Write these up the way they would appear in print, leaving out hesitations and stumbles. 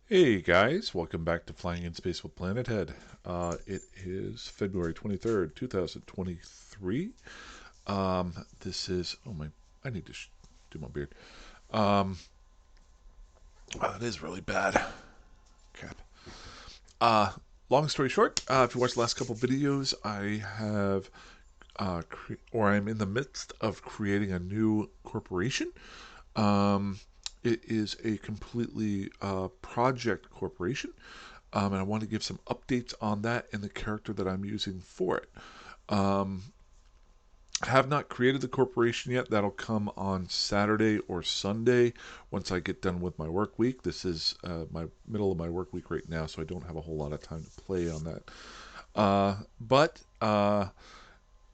Hey guys, welcome back to Flying in Space with Planet Head. It is February 23rd, 2023. This is, oh my, I need to do my beard. Um, it is really bad. Crap. Uh, Long story short, if you watched the last couple videos, I have, or I'm in the midst of creating a new corporation. Um, it is a completely project corporation. And I want to give some updates on that and the character that I'm using for it. Um, I have not created the corporation yet. That'll come on Saturday or Sunday once I get done with my work week. This is my middle of my work week right now, so I don't have a whole lot of time to play on that. But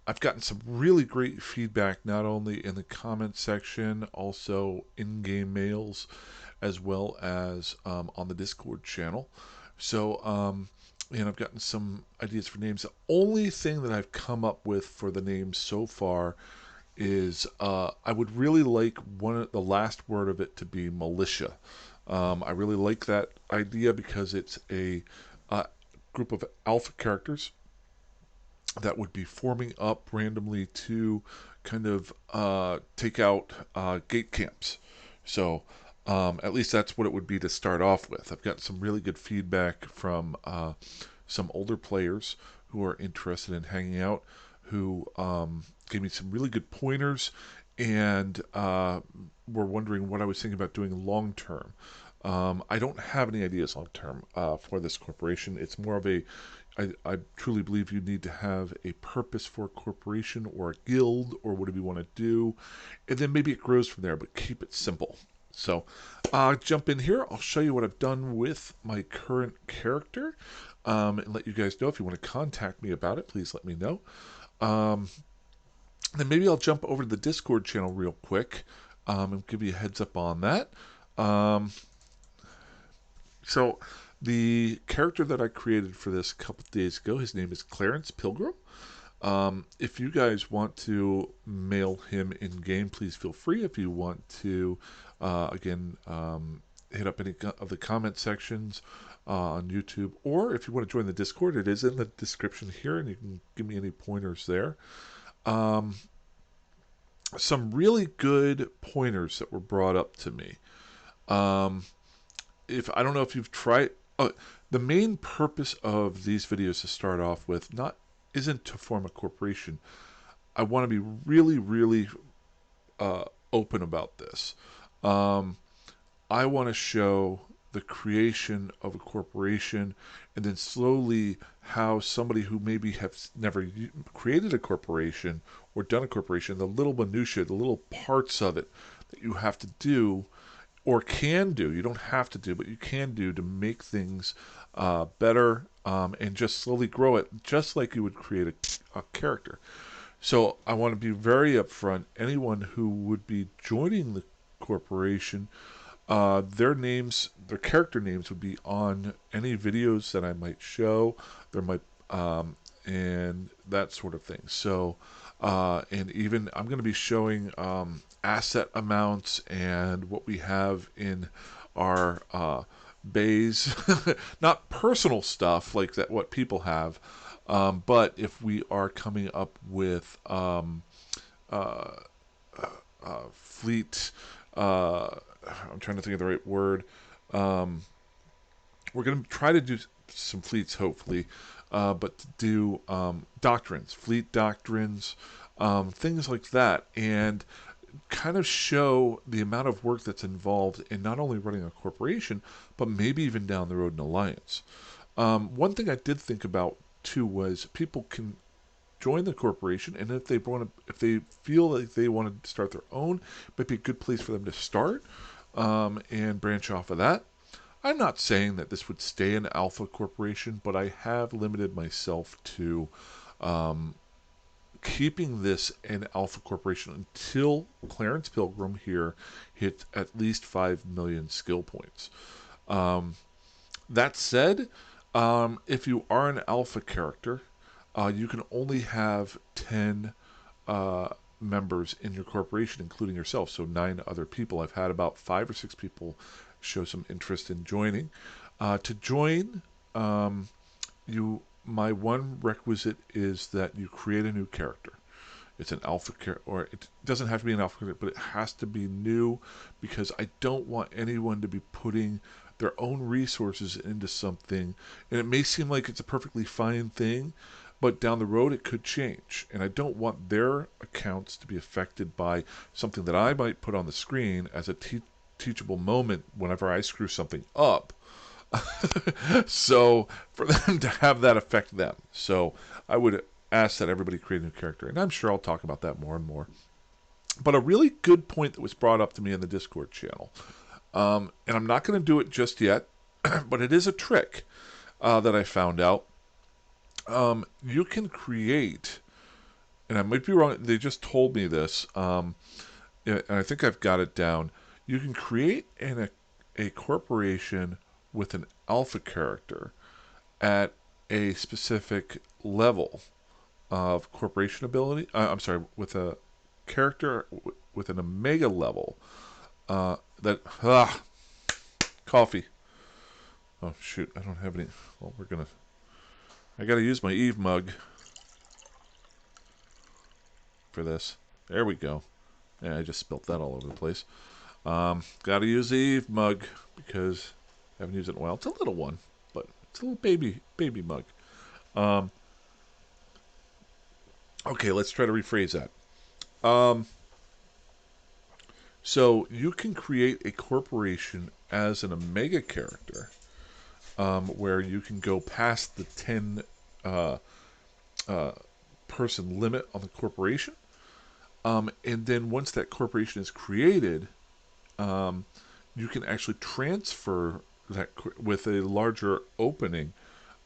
I've gotten some really great feedback, not only in the comment section, also in-game mails, as well as on the Discord channel. So, and I've gotten some ideas for names. The only thing that I've come up with for the names so far is I would really like the last word of it to be militia. I really like that idea because it's a group of alpha characters that would be forming up randomly to kind of take out gate camps. So at least that's what it would be to start off with. I've got some really good feedback from some older players who are interested in hanging out, who gave me some really good pointers and were wondering what I was thinking about doing long term. I don't have any ideas long term for this corporation. It's more of a I truly believe you need to have a purpose for a corporation or a guild or whatever you want to do, and then maybe it grows from there, but keep it simple. So, jump in here. I'll show you what I've done with my current character, and let you guys know if you want to contact me about it. Please let me know. Um, then maybe I'll jump over to the Discord channel real quick and give you a heads up on that. Um, so, the character that I created for this a couple of days ago, his name is Clarence Pilgrim. If you guys want to mail him in game, please feel free. If you want to, again, hit up any of the comment sections on YouTube, or if you want to join the Discord, it is in the description here, and you can give me any pointers there. Um, some really good pointers that were brought up to me. Um, if I don't know if you've tried, the main purpose of these videos to start off with not isn't to form a corporation. I want to be really, really uh, open about this. Um, I want to show the creation of a corporation and then slowly how somebody who maybe have never created a corporation or done a corporation, the little minutiae, the little parts of it that you have to do or can do, you don't have to do, but you can do to make things better and just slowly grow it, just like you would create a character. So I want to be very upfront. Anyone who would be joining the corporation, their names, their character names would be on any videos that I might show. There might and that sort of thing. So, and even I'm going to be showing asset amounts and what we have in our bays, not personal stuff like that, what people have, but if we are coming up with uh, fleet, I'm trying to think of the right word. Um, we're going to try to do some fleets, hopefully, but to do doctrines, fleet doctrines, things like that, and kind of show the amount of work that's involved in not only running a corporation, but maybe even down the road an alliance. One thing I did think about too was people can join the corporation, and if they feel like they want to start their own, it might be a good place for them to start and branch off of that. I'm not saying that this would stay an alpha corporation, but I have limited myself to um, keeping this an alpha corporation until Clarence Pilgrim here hit at least 5 million skill points. Um, that said, if you are an alpha character, you can only have 10 uh, members in your corporation, including yourself, so 9 other people. I've had about 5 or 6 people show some interest in joining. To join, my one requisite is that you create a new character. It's an alpha character, or it doesn't have to be an alpha character, but it has to be new, because I don't want anyone to be putting their own resources into something, and it may seem like it's a perfectly fine thing, but down the road it could change, and I don't want their accounts to be affected by something that I might put on the screen as a teachable moment whenever I screw something up. So for them to have that affect them. So I would ask that everybody create a new character. And I'm sure I'll talk about that more and more. But a really good point that was brought up to me in the Discord channel. And I'm not going to do it just yet, but it is a trick that I found out. You can create, and I might be wrong, they just told me this, and I think I've got it down. You can create a corporation with an alpha character at a specific level of corporation ability. I'm sorry, with a character with an omega level. Coffee. Oh shoot, I don't have any. Well, I gotta use my Eve mug for this. There we go. Yeah, I just spilt that all over the place. Gotta use the Eve mug because I haven't used it in a while. It's a little one, but it's a little baby mug. Okay, let's try to rephrase that. So you can create a corporation as an Omega character, where you can go past the 10 uh, person limit on the corporation. And then once that corporation is created, you can actually transfer that with a larger opening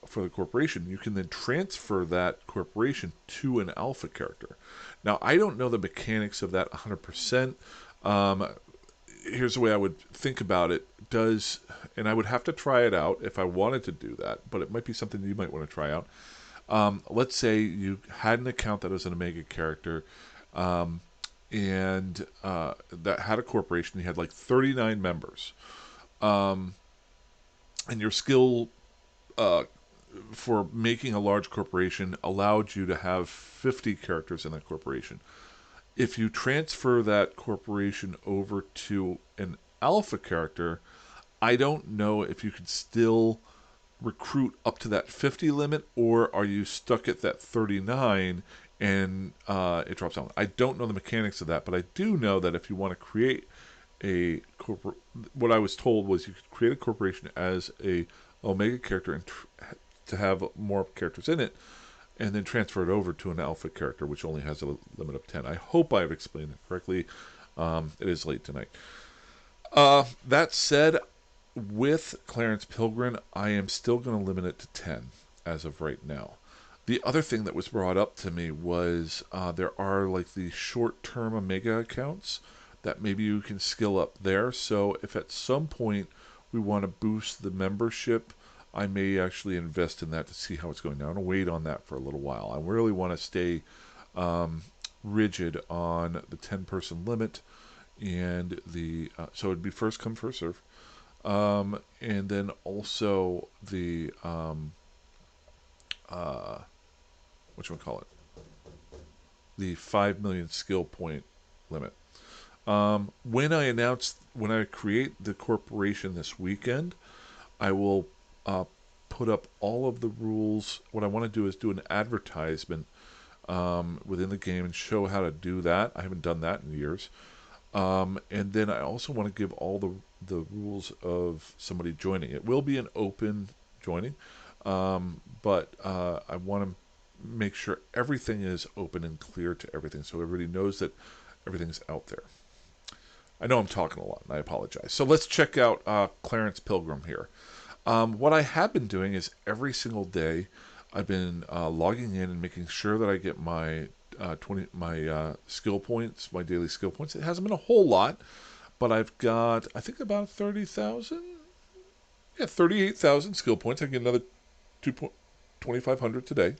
for the corporation. You can then transfer that corporation to an alpha character. Now, I don't know the mechanics of that 100%. Here's the way I would think about it. And I would have to try it out if I wanted to do that, but it might be something you might want to try out. Let's say you had an account that was an Omega character, and that had a corporation. You had like 39 members, and your skill for making a large corporation allowed you to have 50 characters in that corporation. If you transfer that corporation over to an alpha character, I don't know if you could still recruit up to that 50 limit, or are you stuck at that 39 and it drops down. I don't know the mechanics of that, but I do know that if you want to create what I was told was you could create a corporation as a Omega character and to have more characters in it, and then transfer it over to an alpha character, which only has a limit of 10. I hope I've explained it correctly. It is late tonight. That said, with Clarence Pilgrim, I am still going to limit it to 10 as of right now. The other thing that was brought up to me was there are like the short-term Omega accounts that maybe you can skill up there. So if at some point we want to boost the membership, I may actually invest in that to see how it's going. Now, I'm going to wait on that for a little while. I really want to stay rigid on the 10-person limit, and so it'd be first come, first serve. And then also the whatchamacallit, the 5 million skill point limit. When I create the corporation this weekend, I will put up all of the rules. What I want to do is do an advertisement within the game and show how to do that. I haven't done that in years. And then I also want to give all the rules of somebody joining. It will be an open joining, but I want to make sure everything is open and clear to everything, so everybody knows that everything's out there. I know I'm talking a lot, and I apologize. So let's check out Clarence Pilgrim here. What I have been doing is every single day I've been logging in and making sure that I get my skill points, my daily skill points. It hasn't been a whole lot, but I've got, I think, about 30,000. Yeah, 38,000 skill points. I get another 2,500 today.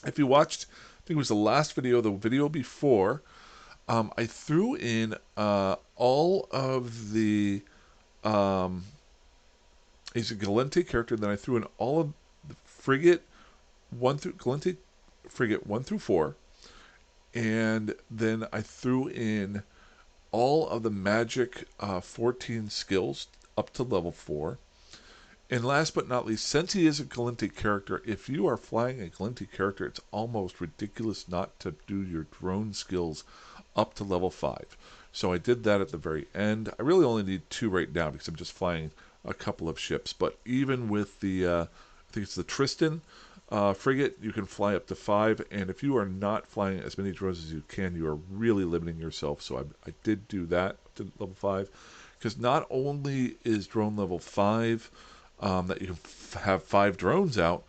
If you watched, I think it was the video before, I threw in all of the Um, he's a Galente character. Then I threw in all of the frigate one through Galente frigate 1 through 4, and then I threw in all of the magic 14 skills up to level 4. And last but not least, since he is a Galente character, if you are flying a Galente character, it's almost ridiculous not to do your drone skills up to level 5. So I did that at the very end. I really only need 2 right now because I'm just flying a couple of ships. But even with the, I think it's the Tristan frigate, you can fly up to 5. And if you are not flying as many drones as you can, you are really limiting yourself. So I did do that up to level 5. Because not only is drone level 5 that you can have 5 drones out,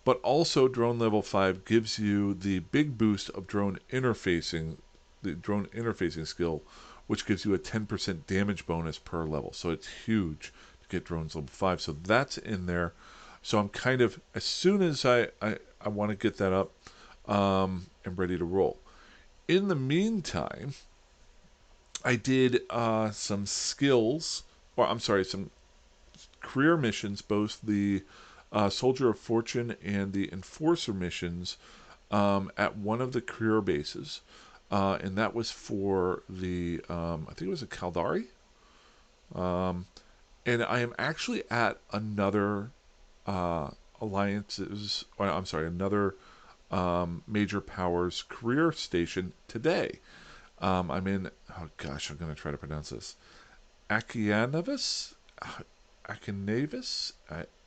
but also drone level 5 gives you the big boost of drone interfacing, the drone interfacing skill, which gives you a 10% damage bonus per level. So it's huge to get drones level 5. So that's in there. So I'm kind of, as soon as I want to get that up, I'm ready to roll. In the meantime, I did some skills, or I'm sorry, some career missions, both the Soldier of Fortune and the Enforcer missions, at one of the career bases. And that was for the, I think it was a Caldari. And I am actually at another alliances, or I'm sorry, another major powers career station today. I'm in, oh gosh, I'm going to try to pronounce this. Akianavis? Akinavis?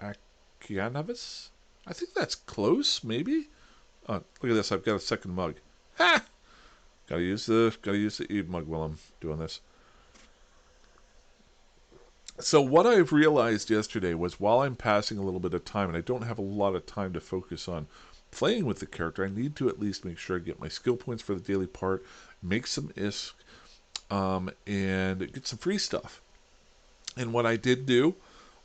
Akianavis? I think that's close, maybe? Look at this, I've got a second mug. Ha! Gotta use the Eve mug while I'm doing this. So what I've realized yesterday was while I'm passing a little bit of time, and I don't have a lot of time to focus on playing with the character, I need to at least make sure I get my skill points for the daily part, make some ISK, and get some free stuff. And what I did do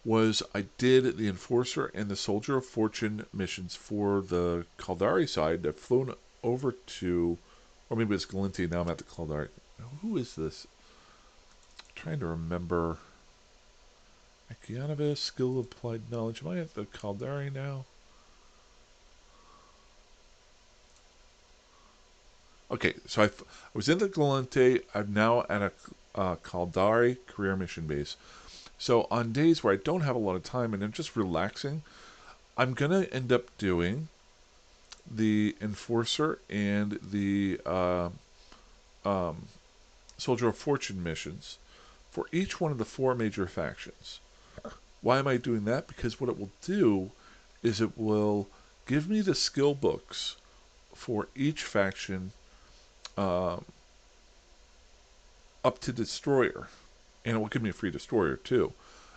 was I did the Enforcer and the Soldier of Fortune missions for the Caldari side. I've flown over to, or maybe it's Galente, now I'm at the Caldari. Who is this? I'm trying to remember. Akianavis, skill applied knowledge. Am I at the Caldari now? Okay, so I was in the Galente. I'm now at a Caldari career mission base. So on days where I don't have a lot of time and I'm just relaxing, I'm going to end up doing the Enforcer and the Soldier of Fortune missions for each one of the 4 major factions. Why am I doing that? Because what it will do is it will give me the skill books for each faction up to Destroyer. And it will give me a free Destroyer too.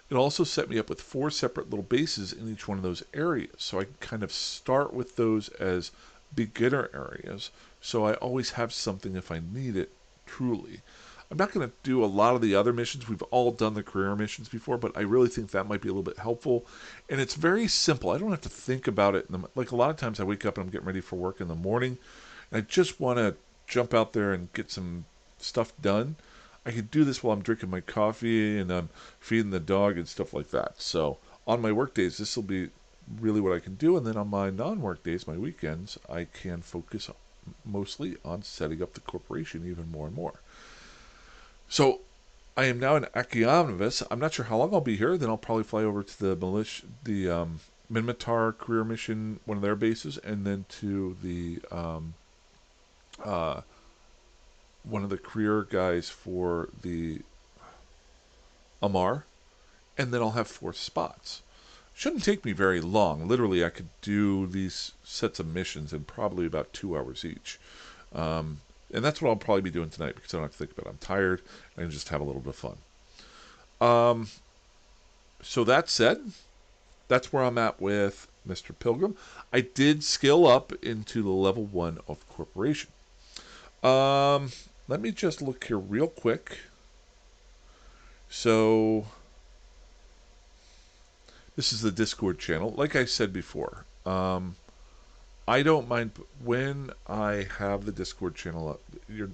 It'll also set me up with 4 separate little bases in each one of those areas. So I can kind of start with those as beginner areas. So I always have something if I need it, truly. I'm not going to do a lot of the other missions. We've all done the career missions before, but I really think that might be a little bit helpful. And it's very simple. I don't have to think about it. Like a lot of times I wake up and I'm getting ready for work in the morning, and I just want to jump out there and get some stuff done. I can do this while I'm drinking my coffee and I'm feeding the dog and stuff like that. So on my work days, this will be really what I can do. And then on my non-work days, my weekends, I can focus mostly on setting up the corporation even more and more. So I am now in Akianavis. I'm not sure how long I'll be here. Then I'll probably fly over to the Minmatar career mission, one of their bases, and then to the one of the career guys for the Amar, and then I'll have 4 spots. Shouldn't take me very long. Literally, I could do these sets of missions in probably about 2 hours each. And that's what I'll probably be doing tonight because I don't have to think about it. I'm tired. I can just have a little bit of fun. So that said, that's where I'm at with Mr. Pilgrim. I did skill up into the level 1 of Corporation. Let me just look here real quick. So this is the Discord channel. Like I said before, I don't mind when I have the Discord channel up. The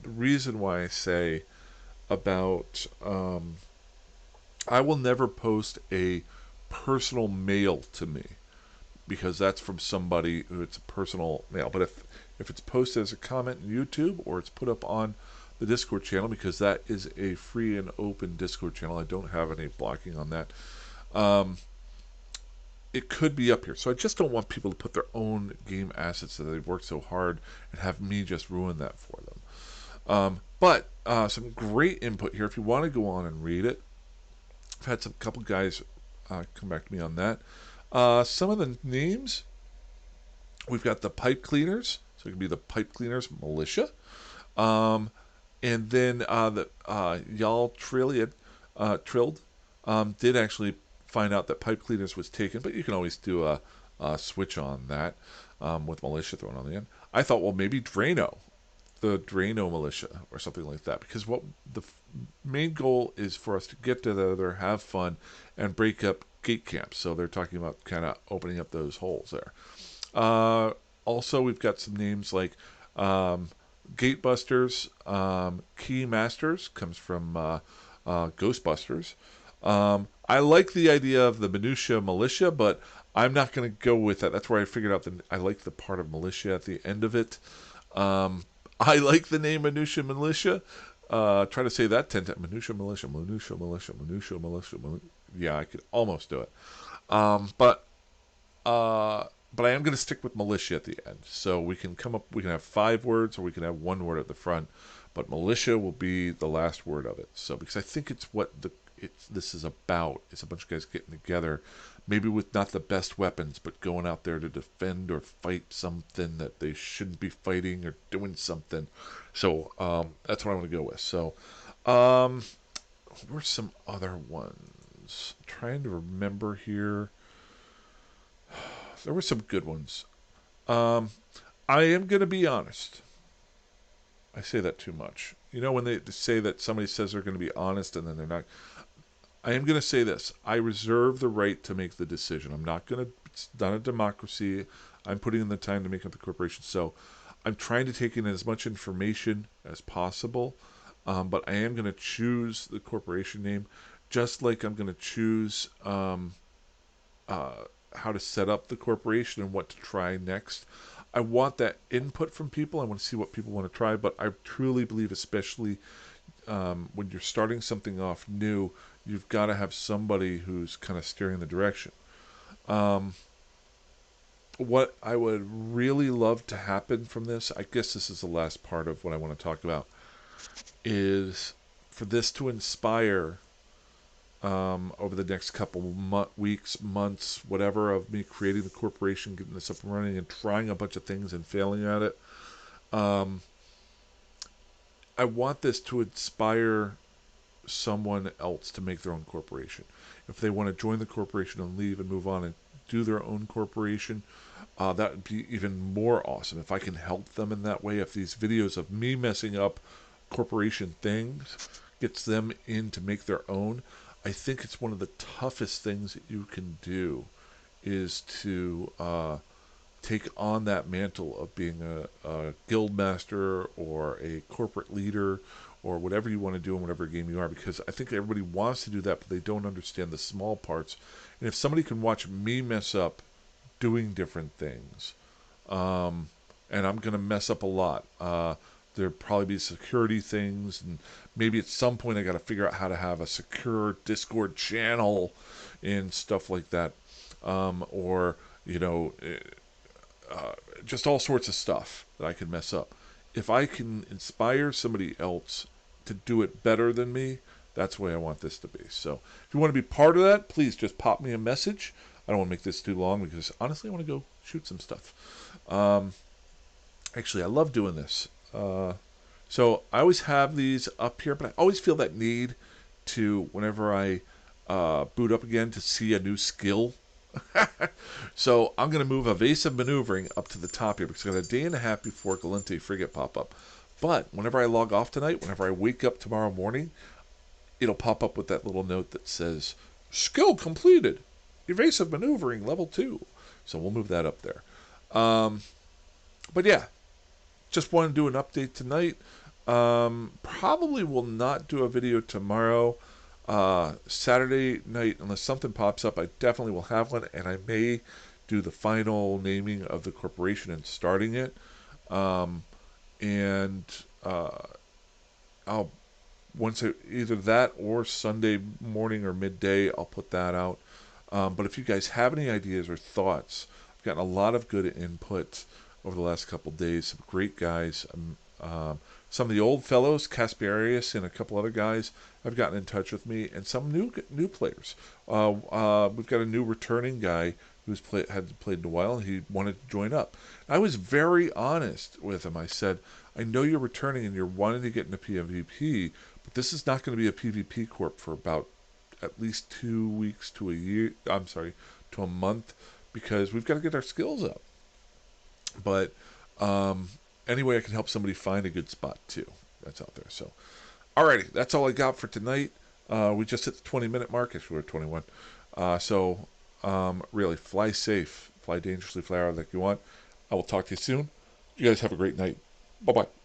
reason why I say about I will never post a personal mail to me because that's from somebody who it's a personal mail. But if it's posted as a comment in YouTube or it's put up on the Discord channel, because that is a free and open Discord channel, I don't have any blocking on that. Um, it could be up here. So I just don't want people to put their own game assets that they've worked so hard and have me just ruin that for them. But some great input here. If you want to go on and read it, I've had some couple guys come back to me on that. Some of the names, we've got the pipe cleaners. So it could be the pipe cleaners militia. Um, and then y'all Trilled did actually find out that pipe cleaners was taken, but you can always do a switch on that with militia thrown on the end. I thought, well, maybe the Drano militia or something like that, because what the main goal is for us to get together, have fun, and break up gate camps. So they're talking about kind of opening up those holes there. Also, we've got some names like um, Gatebusters, Key Masters comes from Ghostbusters. I like the idea of the Minutia Militia, but I'm not going to go with that. That's where I figured out that I like the part of militia at the end of it. Um, I like the name Minutia Militia. Try to say that 10 times. Minutia Militia, Minutia Militia, Minutia Militia. Yeah, I could almost do it. Um, but uh, but I am going to stick with militia at the end. So we can come up. We can have 5 words, or we can have 1 word at the front. But militia will be the last word of it. So because I think it's what this is about. It's a bunch of guys getting together, maybe with not the best weapons, but going out there to defend or fight something that they shouldn't be fighting, or doing something. So that's what I'm going to go with. So where's some other ones? I'm trying to remember here. There were some good ones. Um, I am going to be honest. I say that too much. You know, when they say that somebody says they're going to be honest and then they're not. I am going to say this. I reserve the right to make the decision. I'm not going to. It's not a democracy. I'm putting in the time to make up the corporation. So I'm trying to take in as much information as possible. But I am going to choose the corporation name, just like I'm going to choose uh, how to set up the corporation and what to try next. I want that input from people. I want to see what people want to try. But I truly believe, especially when you're starting something off new, you've got to have somebody who's kind of steering the direction. Um, what I would really love to happen from this, I guess this is the last part of what I want to talk about, is for this to inspire over the next couple weeks, months, whatever, of me creating the corporation, getting this up and running, and trying a bunch of things and failing at it. Um, I want this to inspire someone else to make their own corporation. If they want to join the corporation and leave and move on and do their own corporation, that would be even more awesome. If I can help them in that way, if these videos of me messing up corporation things gets them in to make their own, I think it's one of the toughest things that you can do is to take on that mantle of being a guild master or a corporate leader or whatever you want to do in whatever game you are, because I think everybody wants to do that, but they don't understand the small parts. And if somebody can watch me mess up doing different things, um, and I'm going to mess up a lot, there'll probably be security things, and maybe at some point I got to figure out how to have a secure Discord channel and stuff like that, or you know, just all sorts of stuff that I can mess up. If I can inspire somebody else to do it better than me, that's the way I want this to be. So if you want to be part of that, please just pop me a message. I don't want to make this too long because honestly, I want to go shoot some stuff. Um, Actually, I love doing this. So I always have these up here, but I always feel that need to, whenever I boot up again, to see a new skill. So I'm going to move evasive maneuvering up to the top here because I got a day and a half before Galente frigate pop up. But whenever I log off tonight, whenever I wake up tomorrow morning, it'll pop up with that little note that says, skill completed, evasive maneuvering level 2. So we'll move that up there. Um, but yeah, just want to do an update tonight. Probably will not do a video tomorrow. Saturday night, unless something pops up, I definitely will have one, and I may do the final naming of the corporation and starting it. Um, and I'll once either that or Sunday morning or midday, I'll put that out. But if you guys have any ideas or thoughts, I've gotten a lot of good input over the last couple of days. Some great guys. Some of the old fellows, Casparius and a couple other guys, have gotten in touch with me, and some new players. We've got a new returning guy had played in a while, and he wanted to join up. I was very honest with him. I said, I know you're returning and you're wanting to get into PvP, but this is not going to be a PvP corp for about at least 2 weeks to a year. I'm sorry, to a month, because we've got to get our skills up. But anyway, I can help somebody find a good spot too. That's out there. So, alrighty, that's all I got for tonight. We just hit the 20-minute mark. Actually, we're at 21. Really, fly safe, fly dangerously, fly out like you want. I will talk to you soon. You guys have a great night. Bye bye.